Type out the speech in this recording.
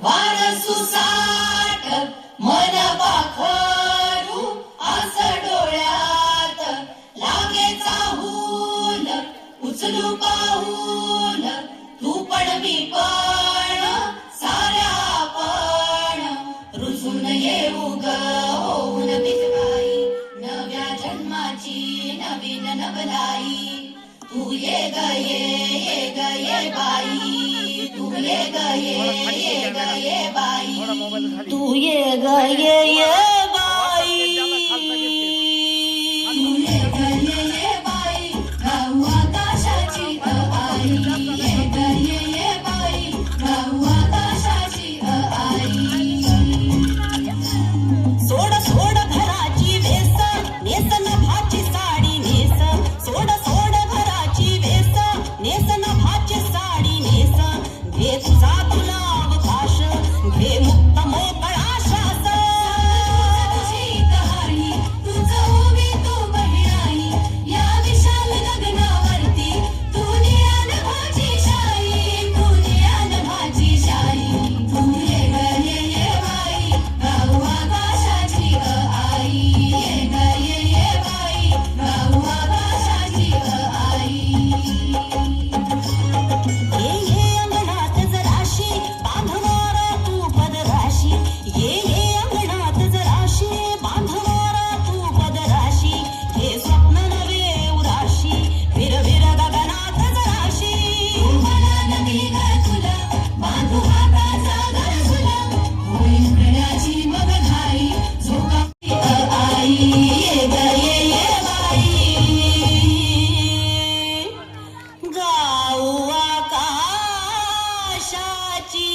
वारसू साठ मन पाखरू आस डोळ्यात लागे चाहूल उचलू पाऊल तू पण मी पण साऱ्या आपण रुजून येऊ ग होऊन बिजबाई नव्या जन्माची नवीन नवलाई तू ये ग ये ग ये बाई तू ये ग ये ग ये बाई तू ये ग ये बाई तू ये ग ये बाई गाऊ आकाशाची आई ये ग ये बाई गाऊ आकाशाची आई सोड सोड घराची वेस नेस नभाची साडी नेस सोड सोड घराची वेस नेस नभाची साडी नेस घे तुझा तुला अवकाश घे मुक्त मोकळा श्वास तुझी कहाणी तुझं उभी तू बहिणाई या विशाल गगनावरती तू निळ्या नभाची शाई तू निळ्या नभाची शाई तू ये ग ये बाई गाऊ आकाशाची आई ये ग ये बाई गाऊ आकाशाची आई ये अंगणात जराशी बांधवार तू पदराशी ये अंगणात जराशी बांधवार तू पदराशी हे स्वप्न नवे उराशी विर विर गगनात जराशी मला नवी घर तुला बांधू हाताचा गरजुला होईल प्रेमाची मग घाई झोका आई ये ग ये बाई गाऊ आकाशाची